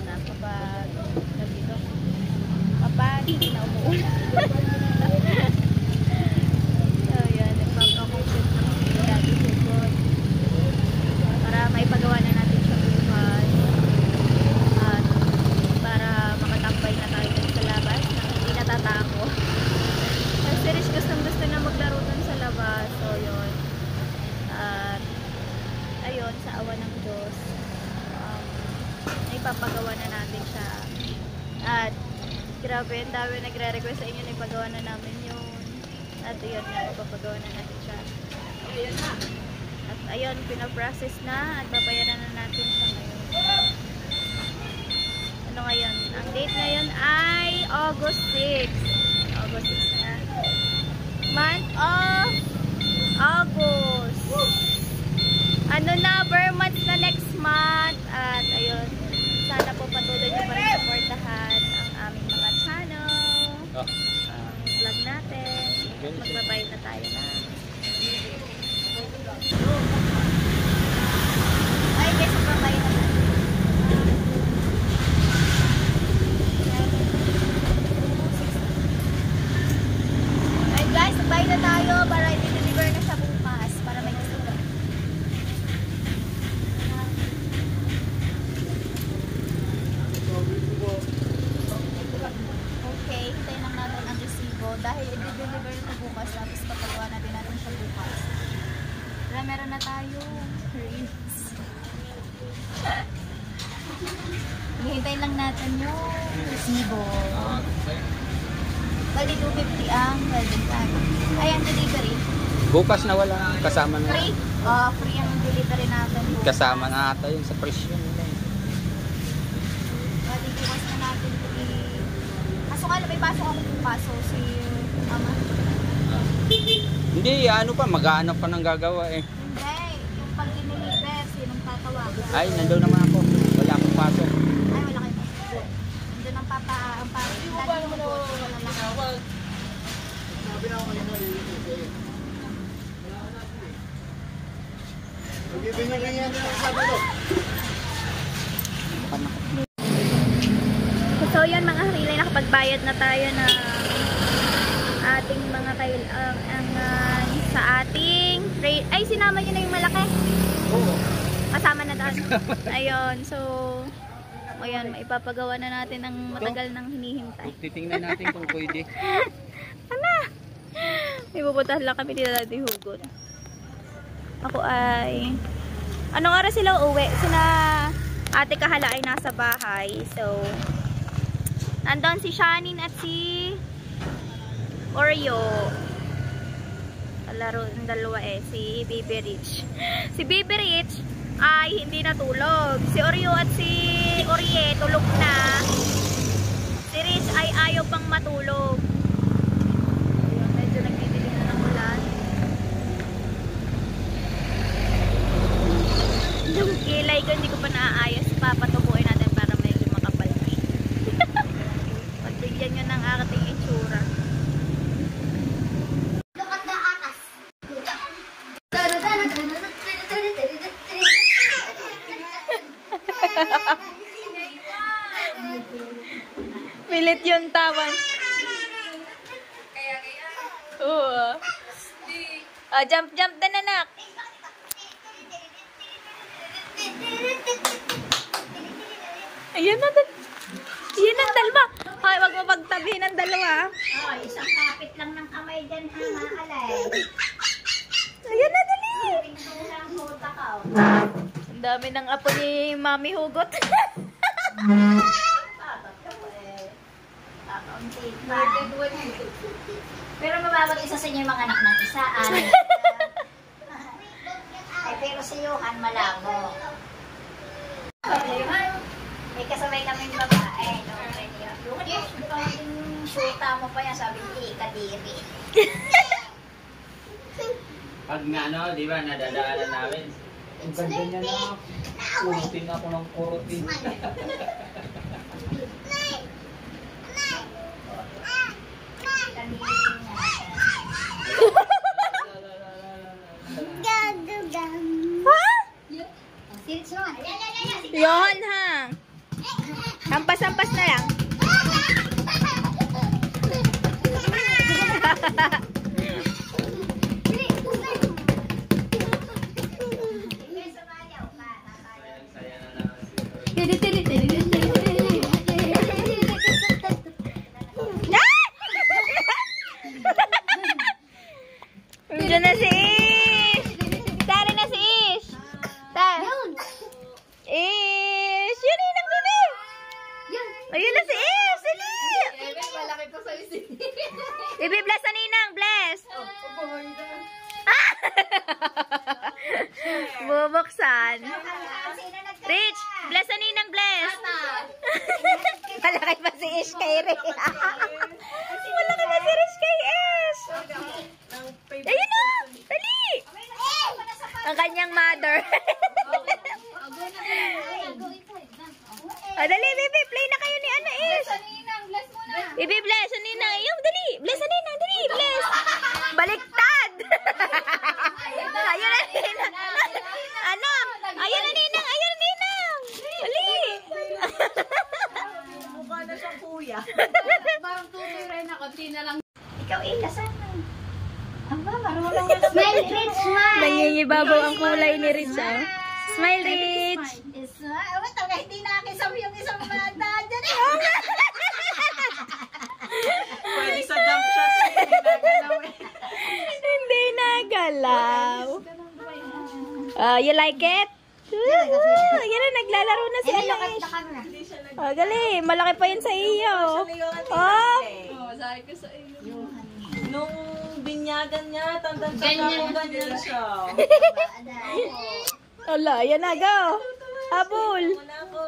na kapag hindi na umuulan. So yan, nagpapakupit ng Daddy Hugot para maipagawa na natin siya bukas at para makatambay na tayo sa labas na hindi natatako. Kasi Rich gusto na maglaro dun sa labas. So yun, at ayun, sa awa ng Diyos, ipapagawa na natin siya. At grabe, ang dami nagre-request sa inyo na ipagawa na namin yun. At yun nga, ipapagawa na natin siya. At ayun, pinaprocess na at papayaran na natin siya ngayon. Ano ngayon? Ang date ngayon ay August 6. August 6 na. Month of August. Ano na, months na next month. At ayun, sana po patuloy nyo pa rin supportahan ang aming mga channel, vlog natin. Magbabayad na tayo na. Ay guys, magbabayad na tayo. Ay guys, magbayad na tayo para i-deliver na siya bukas para may gusto. Okay, hintayin lang natin ang resibo dahil i-deliver ito bukas tapos papagawa natin siya bukas. Kaya meron na tayo rings. Hihintayin lang natin yung resibo. Bali 250 ang welding tag. Ayan, delivery. Bukas na wala kasama na. Free? Free ang delivery natin bukas. Kasama na ata yun sa presyo nila. Bali bukas na natin ito pasok ka na, may pasok ako bukas. So si Ama. Hindi, ano pa, mag-aanap pa ng gagawa eh. Hindi, yung pag diniliver, sinong tatawagan? Ay, nandun naman ako. Wala akong pasok. Ay, wala kayo pasok. Nandun ang ang dati mo po, wala lang ako. Sabi na ako kanina, magbibigyan yan ng Sabado. So yun mga relay, nakapagbayad na tayo na ating mga sa ating ay sinama nyo na yung malaki? Oo. Kasama na doon. Ayun, so ayan, maipapagawa na natin ang matagal nang hinihintay. Titingnan natin kung pwede. Ano? May pupuntahan lang kami dito Daddy Hugot. Ako ay anong oras sila uuwi? Sina Ate Kahala ay nasa bahay. So nandun si Shanin at si Oreo. Laro ng dalawa si Baby Rich. Si Baby Rich ay hindi natulog. Si Oreo at si Orie tulog na. Si Rich ay ayaw pang matulog. Ayun, medyo nagtitigil na ng ulan. Yung kilay ko hindi ko pa naaayos. Papatubuin natin para medyo makapal na. Pagbigyan nyo ng ating itsura. Pilit yung tawan. Oo. Jump din anak. Ayan na. Ayan ang dalawa. Hoy, wag mo pagtabihin ng dalawa. Oh, isang kapit lang ng kamay dyan ha, maalay. Ayan na, dali. Ang dami ng apo ni Mami Hugot. Pero mababag isa sa inyo yung mga anak ng isa. Pero si Johan malabo. May kasabay kami yung babae. Johan, yung shoota mo pa yan, sabi ni Kadiri. Pag nga no, di ba, nadadaanan namin. Ang ganda niya na, kurutin ako ng kurutin. Yon ha. Hampas-hampas na lang. Diyan na si Ish! Tara na si Ish! Tara! Ish! Yun eh! Nang dali! Ayun na si Ish! Dali! Malaki pa sa'yo si Bibi, bless na ninang! Bless! Bubuksan. Rich! Bless na ninang! Bless! Malaki pa si Ish kay Rich. Malaki pa si Rich kay Ish. Ayun na! Dali! Ang kanyang mother. Dali, Bibi! Play na kayo ni ano, Ish! Bibi, bless na ninang! Yung, dali! Bless na ninang! Dali! Bless! Baliktad! Ayun na ninang! Anak! Ayun na ninang! Ayun na ninang! Dali! Mukha na siyang kuya. Parang tuturin ako, tina lang. Ikaw, kasama. Aba, marunong na. Smile, Rich, smile. Nangingibabaw ang kulay ni Rich, ah. Smile, Rich! Ewan, talaga hindi nakisam yung isang bata dyan eh. Pwede sa jump shot eh. Nagalaw eh. Hindi nagalaw. You like it? Yan na, naglalaro na si ano, Ish. Gali, malaki pa yun sa iyo. Oh! Masahe ko sa iyo. Nung binyagan niya, tanda-tanda ko ganyan siya. Ala, yan na, go. Habol. Muna ako.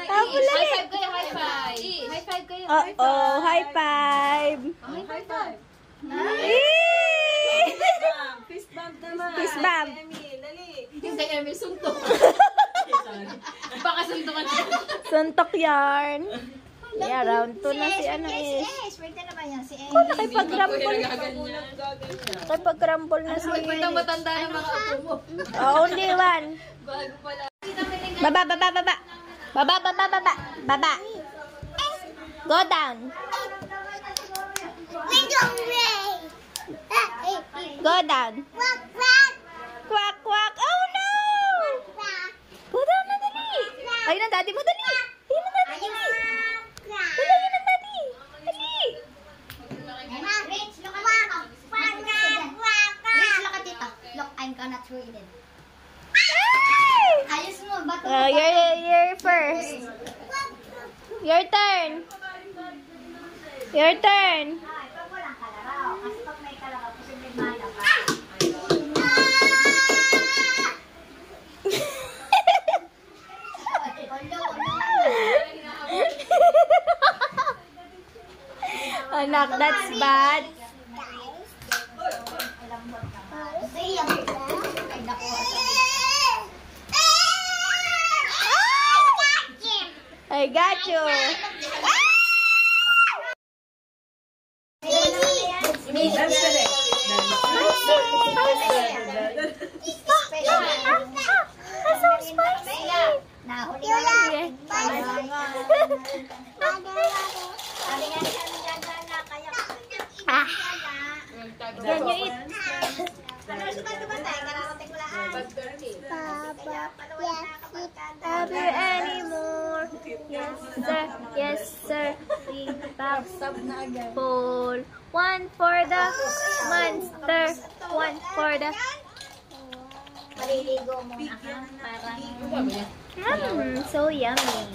Habol na rin. High five kayo, high five. High five kayo. Oh, high five. High five. Eee! Fist bump naman. Fist bump. Emil, dali. Yung kay Emil suntok. Baka suntukan siya. Suntok yarn. Yeah, round 2 na si ano is. Pwede naman yan si Oh, nakipag-rumble. Nakipag-rumble na si Pagpagtang matanda ng mga apo mo. Oh, only one. Bago pala. Baba, baba, baba. Baba, baba, baba. Baba. Go down. Go down. Quack, quack. Oh, no! Go down na, dali. Ayun ang daddy mo, dali. Ayun ang daddy. Dali, ayun ang daddy. Dali. Rich, look at Rich, look at dito. Look, I'm gonna throw it in. Ayos mo, bato mo. You're first. Your turn. Your turn. Pag walang kalaraw, kasi pag may kalaraw, kasi may mala ka. Anak, that's bad. I got you. Dance ka rin. Nahuli ka lang. Sabi nga siya nagdadala, kaya Ah. Can you eat? ano sa ba tayo? Kararating ko lang. Have you anymore? Yes, sir. Yes, sir. We box full. One for the monster. One for the... Maliligo muna ka. Parang... So yummy.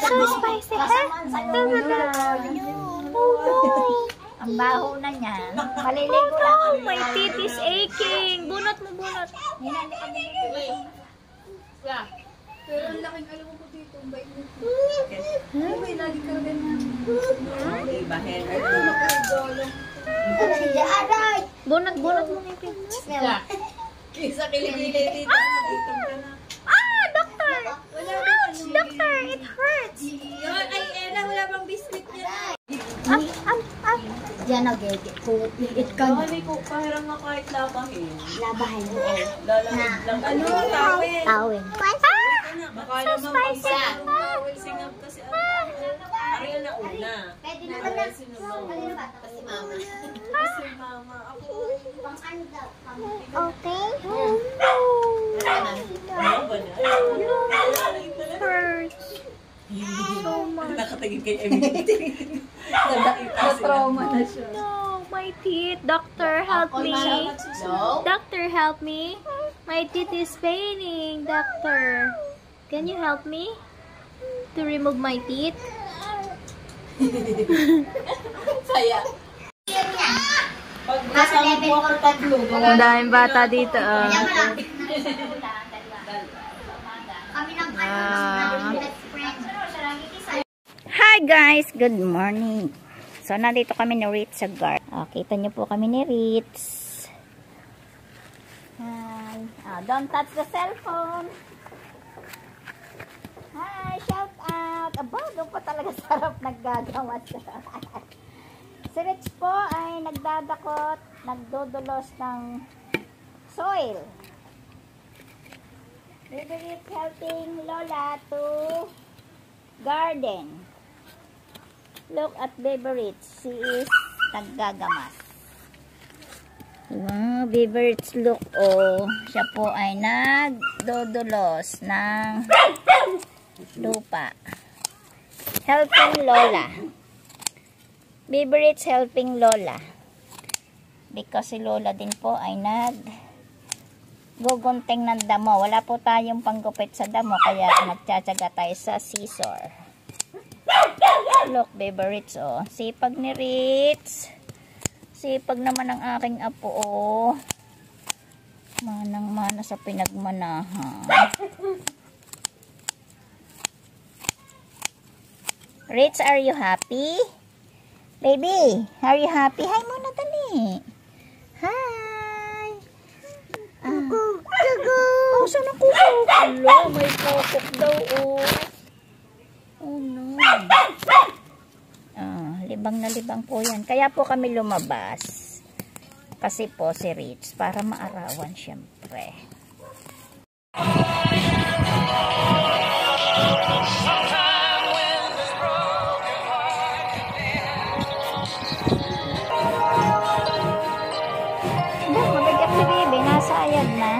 So spicy. Ang baho na niya. Maliligo lang. Oh, my teeth is aching. Bunot mo, bunot. Pero ang laking alam ko dito. Bait mo. May lagi ka rin na. Okay, bahen. Aray! Bunot, bunot mo ngipin. Isa kiligili dito. Itong ka na. Ah, doctor! Ouch, doctor! It hurts! Yun, ay, Ella, wala bang biscuit yan? Diyan na, gege. Iit ka na. Hindi ko, pahirang nga kahit labahin. Labahin mo. Lalamig lang. Ano, tawin. Tawin. Ah! Baka naman pag singap kasi Ariel na una. Pwede naman na. Sinunod. Ano ba? Kasi mama. Kasi mama, ako. Pang ano daw? Okay. Ano ba na? Hurts. So much. Nakatingin kay Emily. Na-trauma na siya. No, my teeth. Doctor, help me. No. Doctor, help me. My teeth is paining. Doctor, can you help me to remove my teeth? Saya. Pag kasama po ako tatlo, Ang daming bata dito. Kami ng best friend. Hi guys! Good morning! So, nandito kami ni Ritz sa guard. Kita niyo po kami ni Ritz. Hi! Don't touch the cellphone! Hi! Shout out! Aba, doon pa talaga sarap naggagawas. Si Ritz po ay nagdadakot, nagdodolos ng soil. Baby Ritz helping Lola to garden. Look at Baby Ritz. She is naggagamas. Wow, Baby Ritz, look. Oh, siya po ay nagdodolos ng lupa. Helping Lola. Baby Ritz helping Lola. Because si Lola din po ay gugunting ng damo. Wala po tayong panggupit sa damo, kaya magtsatsaga tayo sa scissor. Look, Baby Ritz, oh. Sipag ni Ritz. Sipag naman ang aking apo, oh. Manang-mana sa pinagmanahan. Ritz, are you happy? Baby, are you happy? Hi muna, dali. Hi. Oh, saan ang kukuk? Alo, may kukuk daw, oh. Oh, no. Libang na libang po yan. Kaya po kami lumabas. Kasi po si Ritz, para maarawan syempre. Mabigat si baby, nasa ayad na.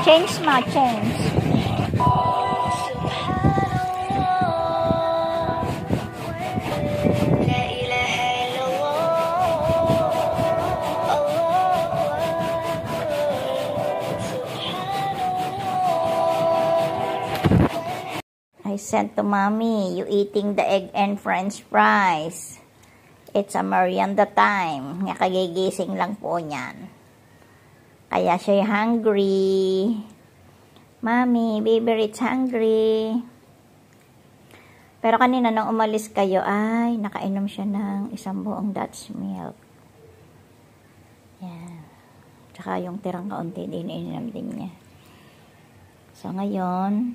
Change ma, change. I sent to mommy, you eating the egg and french fries. It's a merienda time. Nga kagigising lang po niyan. Kaya siya hungry. Mommy, baby Ritz hungry. Pero kanina nung umalis kayo, ay, nakainom siya ng isang buong Dutch milk. Yan. Tsaka yung tirang kaunti din, ininom din niya. So, ngayon,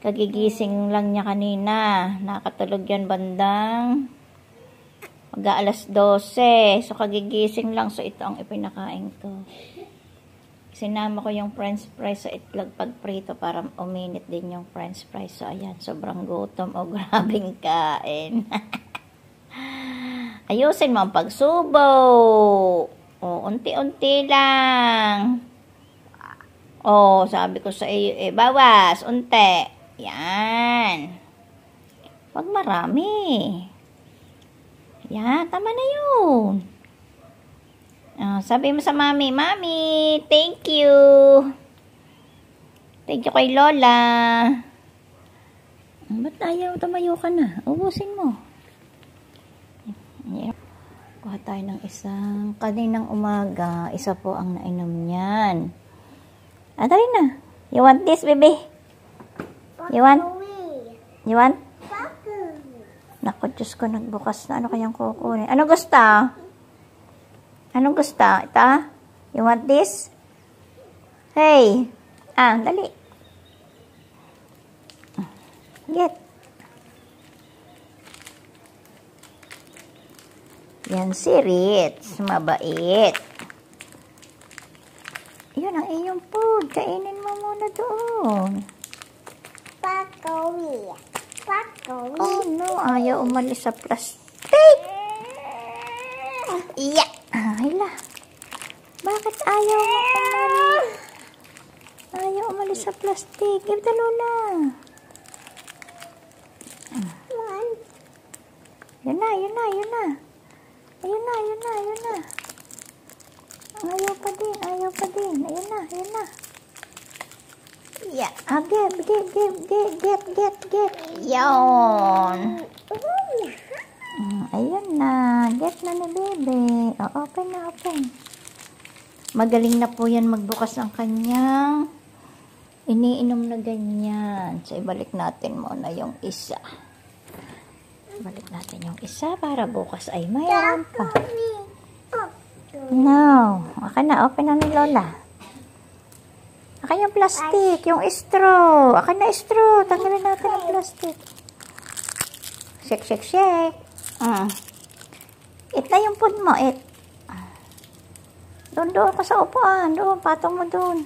kagigising lang niya kanina. Nakatulog yan bandang mag-aalas 12. So, kagigising lang. So, ito ang ipinakain ko. Sinama ko yung french fries sa itlog pagprito para uminit din yung french fries. So, ayan, sobrang gutom. O, grabing kain. Ayusin mo ang pagsubo. O, unti-unti lang. O, sabi ko sa iyo, bawas, unti. Yan. Wag marami. Yan, tama na yun. Sabi mo sa mami, Mami, thank you. Thank you kay Lola. Ba't ayaw tumayo ka na? Ubusin mo. Yeah. Kuha tayo ng isang kaninang umaga. Isa po ang nainom niyan. Dali na. You want this, baby? You want? You want? Naku, Diyos ko, nagbukas na. Ano kayang kukunin? Ano gusto? Anong gusto? Ito? You want this? Hey! Dali. Get. Yan si Ritz. Mabait. Yun ang iyong food. Kainin mo muna doon. Pakowi. Oh no, ayaw umalis sa plastic. Yeah. Hala. Bakit ayaw mo umalis? Ayaw umalis sa plastic. Give the Lola. Yun na. Ayun na. Ayaw pa din. Ayun na. Yeah. Get. Yawn. Ayun na. Get na ni baby. Open. Magaling na po yan magbukas ng kanyang iniinom na ganyan. So, ibalik natin muna yung isa. Balik natin yung isa para bukas ay mayroon pa. No. Akin na. Open na ni Lola. Akin yung plastic. Yung straw. Akin na straw. Tanggalin natin ang plastic. Shake. It na yung food mo. It. Doon ka sa upuan. Doon. Patong mo doon.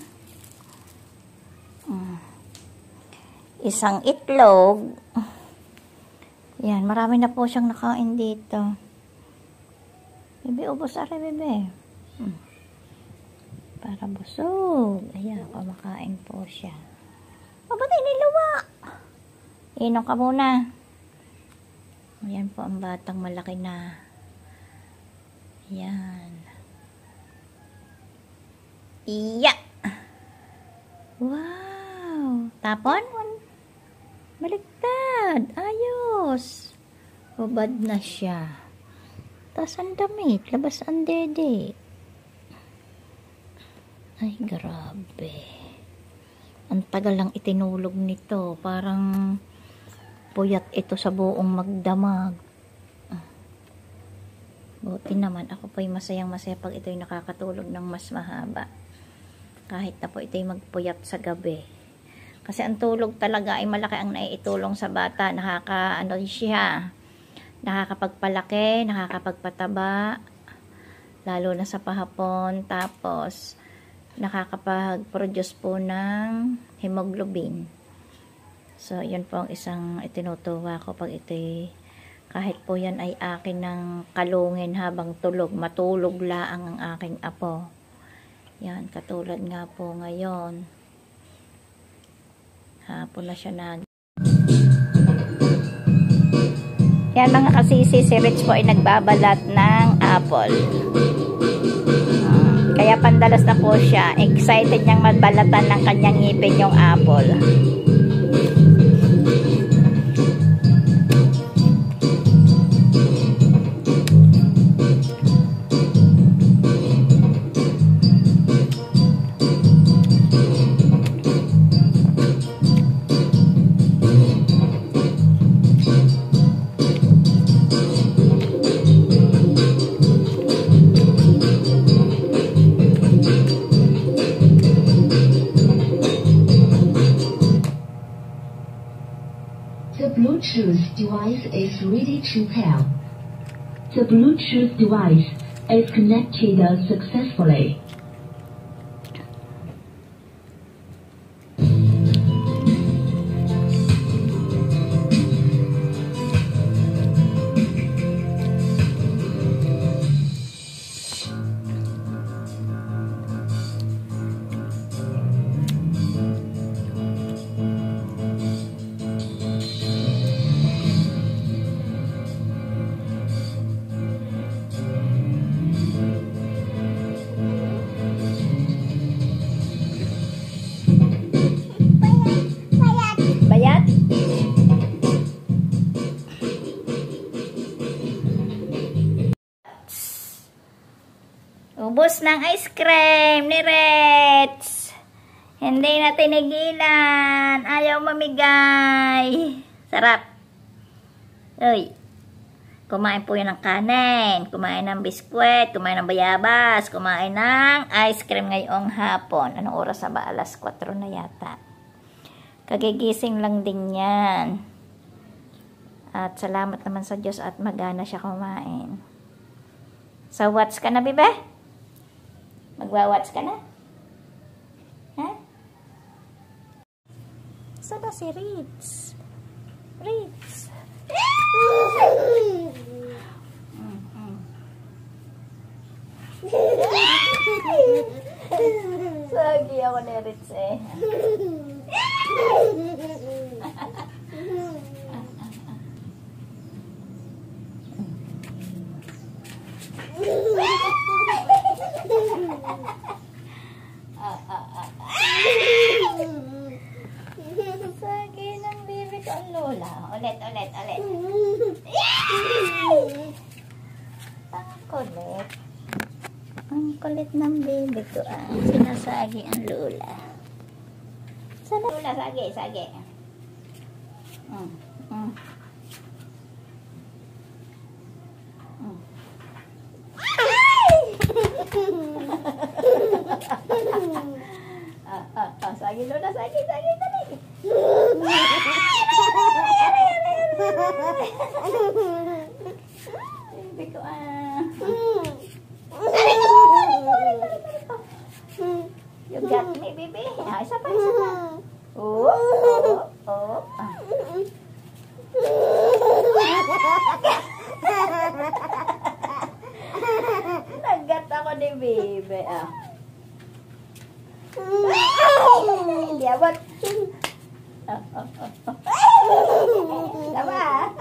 Isang itlog. Yan. Marami na po siyang nakain dito. Bebe, ubos are, bebe. Para busog. Ayan. Kumakain po siya. Ba't iniluwa? Inom ka muna. Ayan po ang batang malaki na. Ayan. Iya! Wow! Tapon? Baliktad! Ayos! Hubad na siya. Tapos ang damit. Labas ang dede. Ay, grabe. Ang tagal lang itinulog nito. Parang puyat ito sa buong magdamag. Buti naman. Ako po'y masayang-masaya pag ito'y nakakatulog ng mas mahaba. Kahit na po ito'y magpuyat sa gabi. Kasi ang tulog talaga ay malaki ang naiitulong sa bata. Siya. Nakakapagpalaki, nakakapagpataba. Lalo na sa pahapon. Tapos, nakakapag-produce po ng hemoglobin. So, yun po ang isang itinutuwa ko pag ito'y kahit po yan ay akin ng kalungin habang tulog. Matulog laang ang aking apo. Yan, katulad nga po ngayon. Hapon na siya nag. Yan mga kasisi, si Rich po ay nagbabalat ng apple. Kaya pandalas na po siya. Excited niyang magbalatan ng kanyang ngipin yung apple. Bluetooth device is ready to pair. The Bluetooth device is connected successfully. Bayat? Ubus ng ice cream ni Reds. Hindi na tinigilan. Ayaw mamigay. Sarap. Uy. Kumain po yun ng kanin. Kumain ng biskwit. Kumain ng bayabas. Kumain ng ice cream ngayong hapon. Anong oras na ba? Alas 4 na yata. Kagigising lang din yan. At salamat naman sa Diyos at magana siya kumain. So, watch ka na, bibe? Magwa-watch ka na? Ha? Saan na si Ritz? Ritz? Sagi ako ni Ritz eh. Sagi ng baby ko ang lola. Ulit. Ang kulit. Ang kulit ng baby ko ah. Sinasagi ang lola. Sana lola, sagi. Sagi lola, sagi, dali. Baby ko ah. You got me, baby. Ah, isa pa. Oh. Nagat ako ni baby. Ah. Hindi abot. Tama.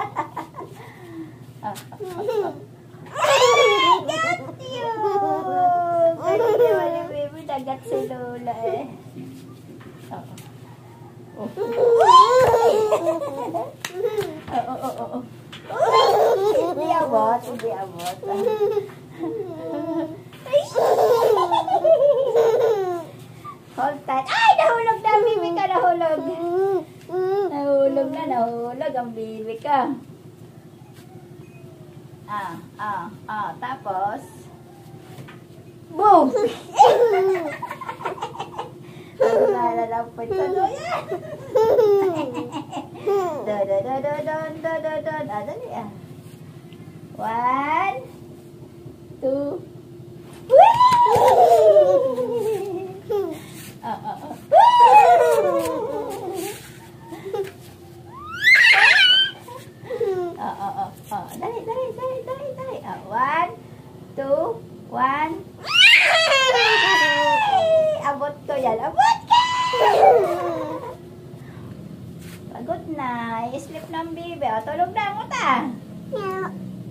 Got you. Baby, nagat si Lola eh. Hindi abot. Hold tight. Ay, nahulog na, baby ka, nahulog. Nahulog ang baby ka. Tapos, boom! Nalalampot sa doya. Dali ah. 1, 2, Dali. 1, 2, 1. Abot ko yan. Abot ka! Pagod na. I-sleep ng baby. O, tulog na mo ta.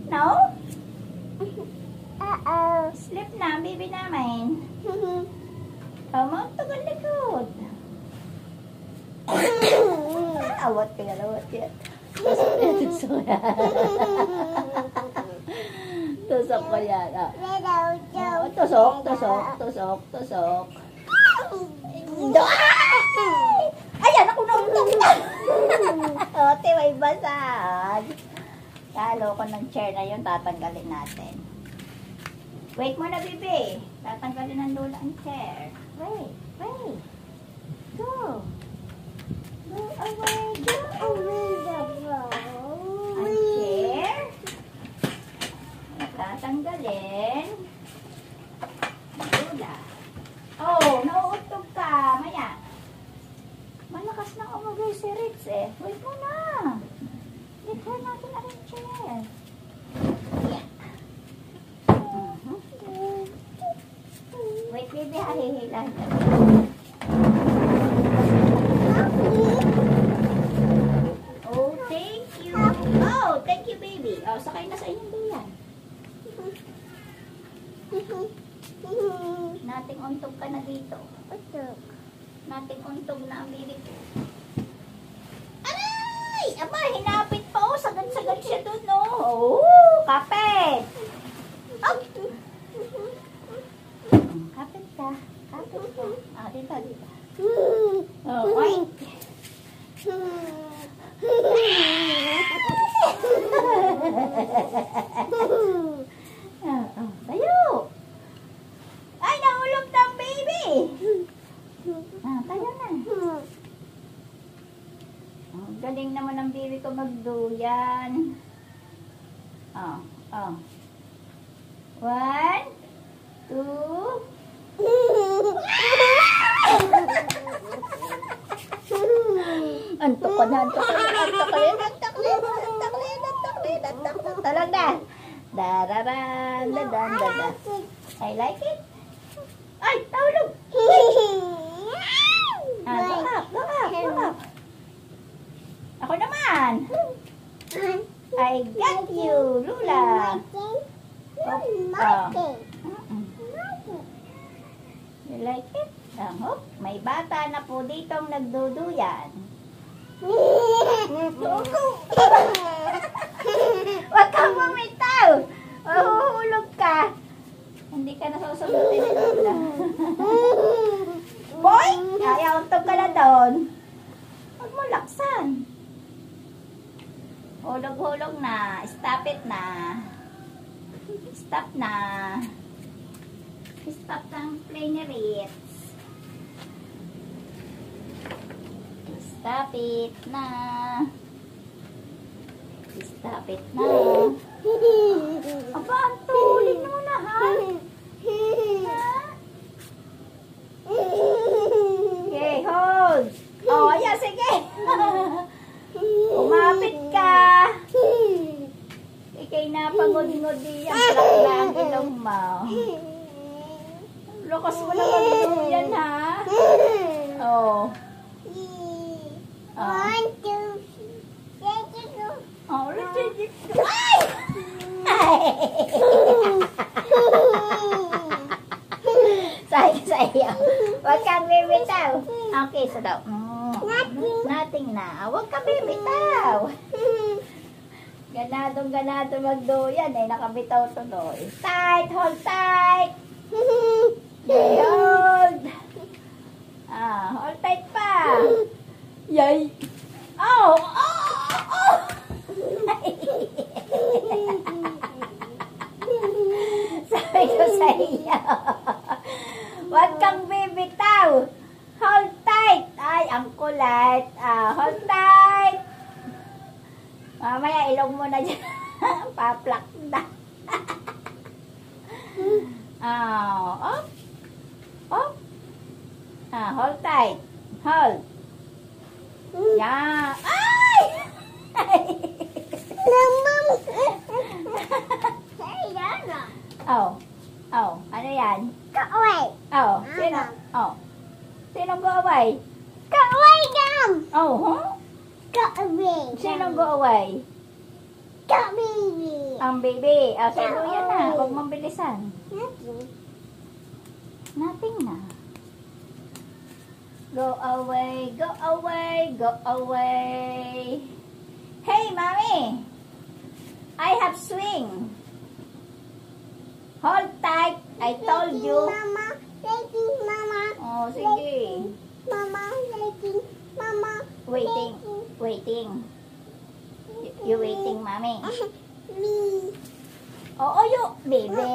No? Sleep na, baby namin. Mount to the likod. Awat ka yan. Tusok ko yan. Tusok. Ayan, ako nautong na. Ote, may basag. Talo ko ng chair na yun, tatanggalin natin. Wait muna, bibi. Tatanggalin ng lola ang chair. Wait. Go away. Tulog si Ritz eh. Wait mo na. Try natin ang chair. Yeah. Wait, baby, hahihilan. Oh, thank you. Oh, thank you, baby. Oh, sakay na sa inyong duyan. Nating untog ka na dito. Nating untog na ang baby ko. Aray! Aba, hinapit pa oh. Sagad-sagad siya dun, no? Oh, kapit! Oh! Kapit ka. Kapit ka. Ah, dito, dito. Oh, wait. Tayo! Ay, nahulog na ang baby! Tayo na. Galing naman ang baby ko magduyan. Oh. 1, 2. Antok ko na. Talag na. Dararan. I like it. Ay, tahulog. Go up. Ako naman. I got you, Lula. You like it? May bata na po ditong nagduduyan. Huwag kang bumitaw. Mahuhulog ka. Hindi ka nasusubutin ni Lula. Boy! Ayaw, untog ka na doon. Huwag mo laksan. Hulog-hulog na. Stop it na. Stop na. Stop ng play ni Ritz. Stop it na. Stop it na. Aba, ang tulin mo na, ha? Okay, hold. Oh, ayan, sige. Umapit ka. Ikay na pagod-ngodi yan. Plakla ang ilong mo. Lukas mo na magduyan, ha? Oh. 1, 2, 3. Oh, let's go. Ay! Sayo. Huwag kang bibitaw. Okay, so daw. Nothing na. Huwag kang bibitaw. Ganado magduyan eh. Nakabitaw tuloy. Tight! Hold tight! Okay, hold! Hold tight pa! Yay! Oh! Sabi ko sa iyo. Huwag kang bibitaw. Hold tight. Ay, ang kulit. Hold tight. Mamaya ilong mo na dyan. Paplak na. Up. Hold tight. Hold. Yeah. Ay! Ano yan? Go away. Sino? Sinong go away? Go away, Dom. Huh? Go away. Sinong go away? Go baby. Ang baby. Sino yan na? Huwag mong bilisan. Nothing na. Go away, go away, go away. Hey, mommy. I have swing. Hold tight. I told you. Mama, waiting, Mama. Oh, sige. Mama, waiting, Mama. Waiting. You waiting, mommy. Me. Oo, you, baby.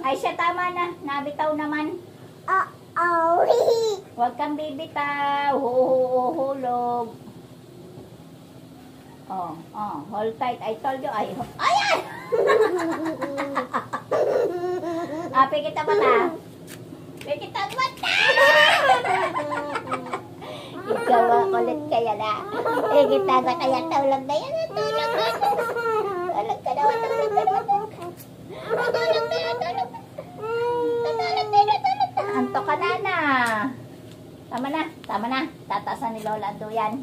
Ay, siya tama na. Nabitaw naman. Huwag kang bibitaw. Hulog. Hold tight. I told you. Ayan! Pikit ang mata. Pikit ang mata! Igawa ko Kulit kaya na. Kita na kaya tulog na yan. Tulog na. Tulog ka naman. Tulog ka naman. Tulog na yan. Tulog na. Tulog na yan. Antok ka na. Tama na. Tama na. Tatasan ni Lola ang duyan.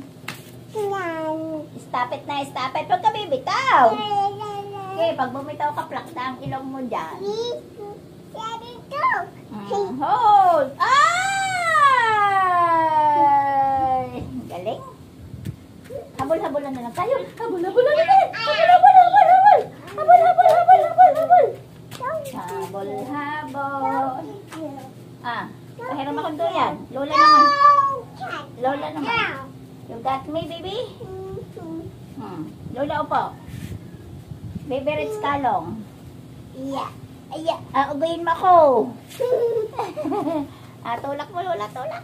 Stop it na. Stop it. Huwag ka bibitaw. Okay, pag bumitaw ka, plak na ang ilong mo dyan. Hold. Ay! Galing. Habol-habolan na lang tayo. Habol-habolan na lang. Habol-habol. Habol-habol. Habol-habol. Pahiram ako doon. Lola naman. Lola naman. You got me, baby? Lola, upo. Baby Ritz Talong. Ugayin mo ako. Tulak mo, Lola. Tulak.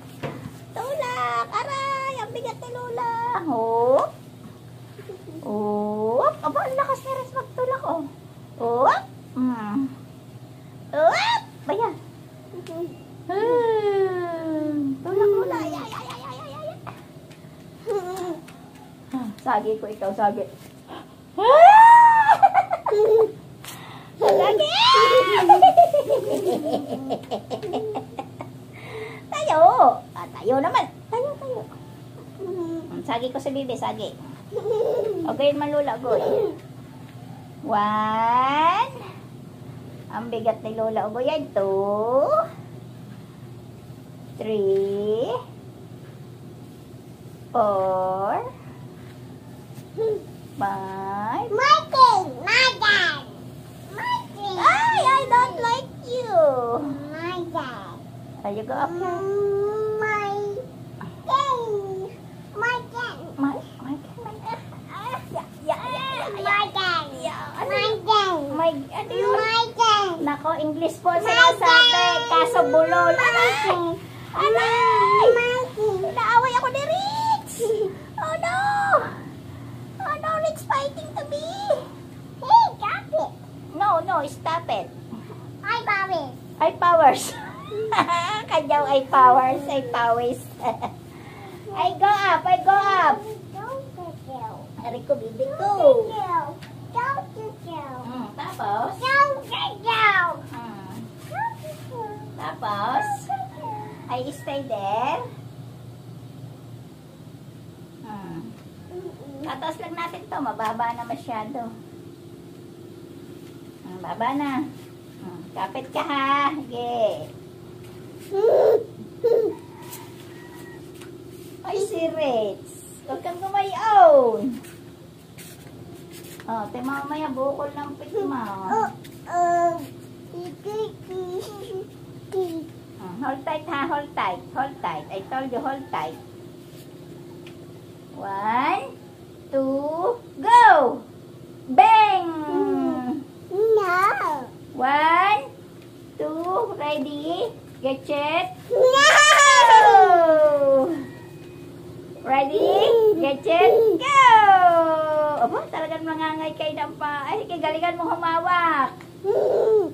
Tulak. Aray, ang bigat ni Lola. Hop. Hop. Aba, ang lakas ni Ritz magtulak, oh. Hop. Hop. Bayan. Tulak, Lola. Sagi ko ikaw, sagi. Sagi! Tayo! Tayo naman. Tayo. Sagi ko si Bibi, sagi. Okay, malula, boy. 1. Ang bigat ni Lola, boy. 2. 3. 4. 5. Ay, I don't like you. You go up here. Nako, English po sinasabi. Kaso bulol. Alay! Naaway ako ni Rich. Oh no! Oh no, Rich fighting to me. Hey, stop it. No, stop it. Eye powers. Kanyaw eye powers. I go up. Ari ko, bibi ko. Tapos? Tapos? I stay there. Tataas lang natin to. Mababa na masyado. Baba na. Kapit ka ha. Sige. Ay, si Ritz. Huwag kang gumayon. Tayo mamaya bukol ng piti mo. Hold tight ha. Hold tight. I told you hold tight. 1, 2, go! Bang! 1, 2, ready? Get set? No! Ready? Get set? Go! Aba, talagang mangangay kayo ng pa. Ay, galingan mo humawak.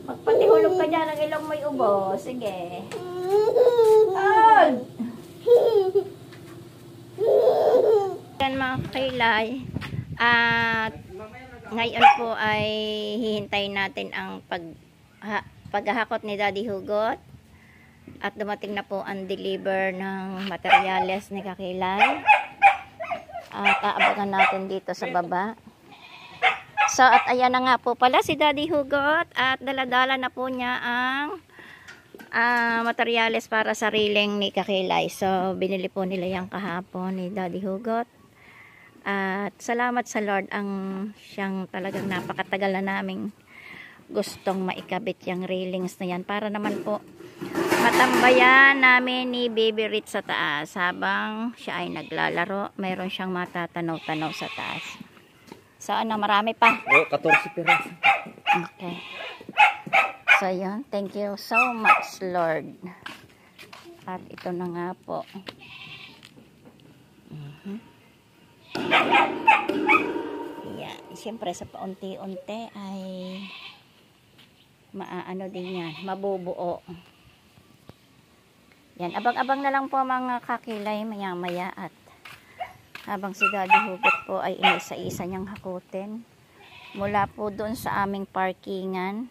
Magpatihulog ka dyan, ang ilong mo'y ubo. Sige. Hold! Yan mga kailay. At ngayon po ay hihintayin natin ang paghahakot ni Daddy Hugot. At dumating na po ang deliver ng materyales ni Kakilay. At aabangan natin dito sa baba. So, at ayan na nga po pala si Daddy Hugot. At daladala na po niya ang materyales para sa riling ni Kakilay. So, binili po nila yung kahapon ni Daddy Hugot. At salamat sa Lord ang siyang talagang napakatagal na naming gustong maikabit yung railings na yan. Para naman po matambayan namin ni Baby Ritz sa taas. Habang siya ay naglalaro, mayroon siyang matatanaw-tanaw sa taas. So, marami pa. 14 piraso. Okay. So, yun. Thank you so much, Lord. At ito na nga po. Yeah. Siyempre, sa paunti-unti ay maaano din yan. Mabubuo. Yan. Abang-abang na lang po mga kakilay maya-maya at Habang si Daddy Hugot po ay inisa-isa niyang hakutin. Mula po doon sa aming parkingan.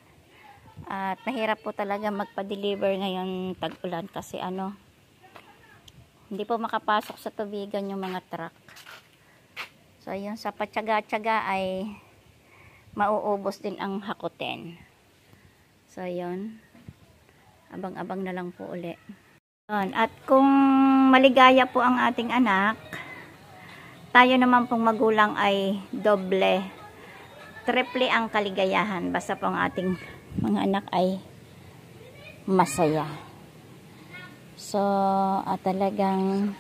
At mahirap po talaga magpa-deliver ngayon tag-ulan kasi hindi po makapasok sa tubigan yung mga truck. So yun, sa patyaga-tyaga ay mauubos din ang hakutin. So yun, abang-abang na lang po uli. At kung maligaya po ang ating anak, tayo naman pong magulang ay doble, triple ang kaligayahan basta po ang ating mga anak ay masaya. So talagang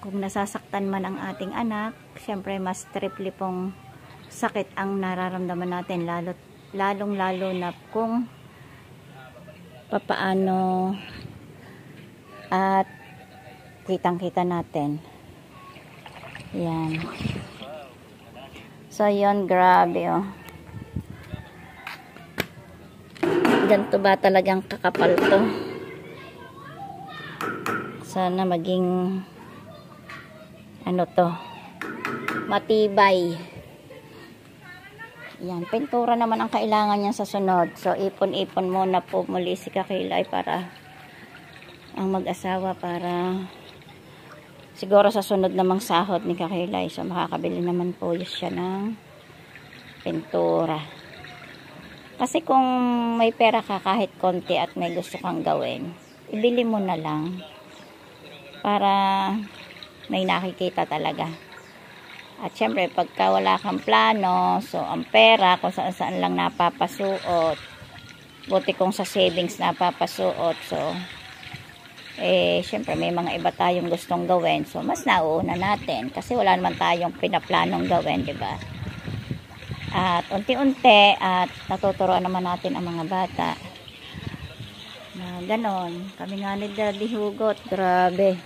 kung nasasaktan man ang ating anak, syempre mas triple pong sakit ang nararamdaman natin, lalong-lalo na kung papaano at kitang-kita natin. Yan. So, yun, grabe, oh. Ganito ba talagang kakapal to? Sana maging matibay. Yan, pintura naman ang kailangan niya sa sunod. So, ipon-ipon muna po muli si Kakilay para ang mag-asawa para siguro sa sunod namang sahod ni Kakilay. So, makakabili naman po siya ng pintura. Kasi kung may pera ka kahit konti at may gusto kang gawin, ibili mo na lang para may nakikita talaga. At syempre, pagka wala kang plano, so ang pera kung saan lang napapasuot, buti kung sa savings napapasuot, so syempre may mga iba tayong gustong gawin, so mas nauuna natin kasi wala naman tayong pinaplanong gawin, diba? At unti-unti at natuturuan naman natin ang mga bata na ganon. Kami nga ni Daddy Hugot, grabe,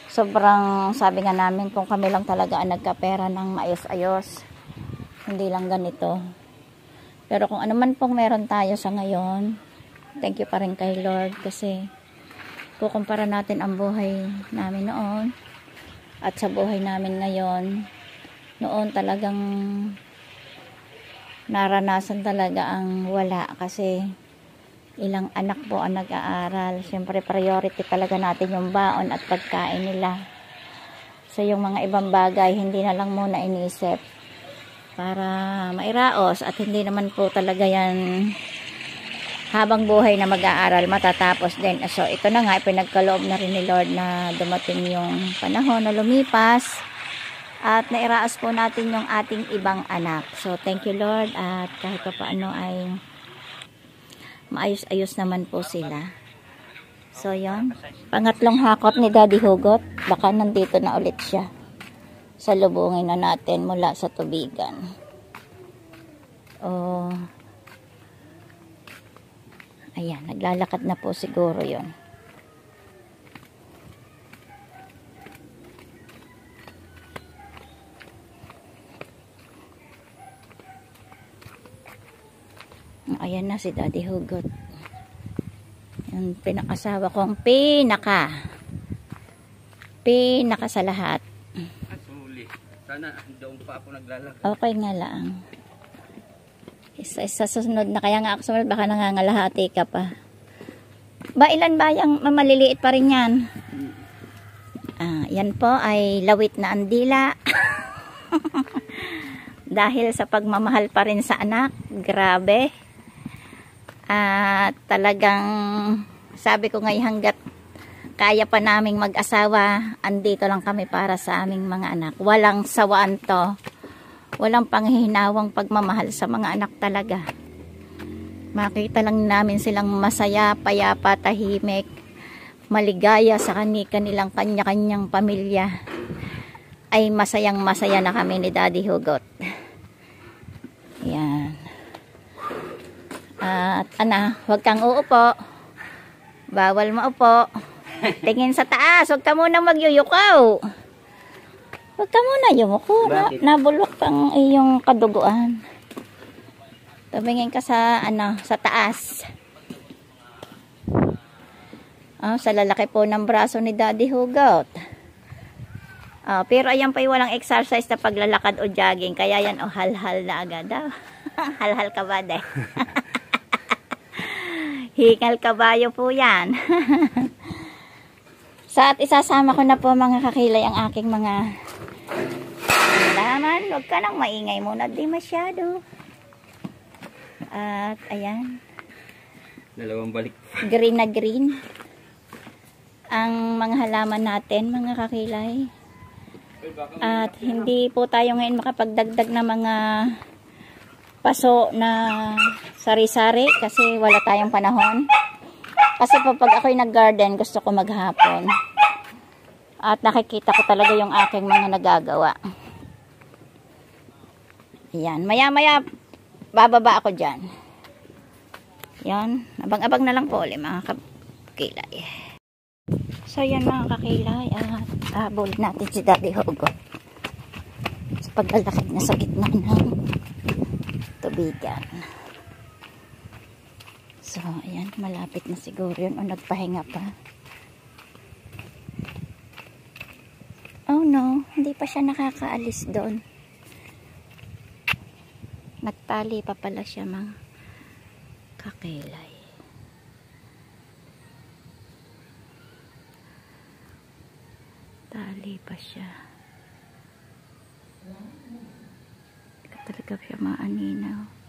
sobrang sabi nga namin kung kami lang talaga ang nagkapera ng maayos-ayos, hindi lang ganito. Pero kung ano man pong meron tayo sa ngayon, thank you pa rin kay Lord kasi kukumpara natin ang buhay namin noon at sa buhay namin ngayon. Noon talagang naranasan talaga ang wala kasi ilang anak po ang nag-aaral. Siyempre priority talaga natin yung baon at pagkain nila. So yung mga ibang bagay hindi na lang muna inisip para mairaos at hindi naman po talaga yan habang buhay na mag-aaral matatapos din. So ito na nga, pinagkaloob na rin ni Lord na dumating yung panahon na lumipas at nairaos po natin yung ating ibang anak. So thank you Lord at kahit pa paano ay maayos-ayos naman po sila. So yon, pangatlong hakot ni Daddy Hugot, baka nandito na ulit siya. Salubungin na natin mula sa tubigan. Ayan, naglalakad na po siguro yon. Ayan na si Daddy Hugot. Yung pinakasawa kong pinaka sa lahat. Suli. Sana doon pa ako naglalakad. Okay nga lang. Isa susunod na, kaya nga ako sumunod, baka nangangalahati ka pa. Ba, ilan ba yung maliliit pa rin yan? Yan po ay lawit na andila. Dahil sa pagmamahal pa rin sa anak, grabe. Talagang sabi ko ngayon hanggat kaya pa naming mag-asawa, andito lang kami para sa aming mga anak. Walang sawaan to. Walang panghihinawang pagmamahal sa mga anak talaga. Makita lang namin silang masaya, payapa, tahimik, maligaya sa kanilang kanya-kanyang pamilya. Ay masayang masaya na kami ni Daddy Hugot. Yan. At huwag kang uupo. Bawal maupo. Tingin sa taas, huwag ka muna magyuyukaw. Huwag ka muna yumuko. Nabulok pang iyong kaduguan. Tumingin ka sa sa taas. Sa lalaki po ng braso ni Daddy Hugot. Pero ayan pa yung walang exercise na paglalakad o jogging. Kaya yan, hal-hal na agad. Hal-hal kabade. Hingal kabayo po yan. At isasama ko na po mga kakilay ang aking mga halaman. Huwag ka nang maingay muna. Di masyado. At ayan. Dalawang balik. Green na green. Ang mga halaman natin, mga kakilay. At hindi po tayo ngayon makapagdagdag na mga paso na sari-sari kasi wala tayong panahon. Kasi po pag ako'y nag-garden, gusto ko maghapon. At nakikita ko talaga yung aking mga nagagawa. Yan. Maya-maya, bababa ako dyan. Yan. Abang-abang na lang po ulit mga kakilay. So yan mga kakilay. Habol natin si Daddy Hugo. Sa paglalakad na sa gitna ng tubigan. So, ayan, malapit na siguro yun o nagpahinga pa. Oh no, hindi pa siya nakakaalis doon. Nagtali pa pala siya mga kakilay. Tali pa siya. Hindi ka talaga siya maaninaw.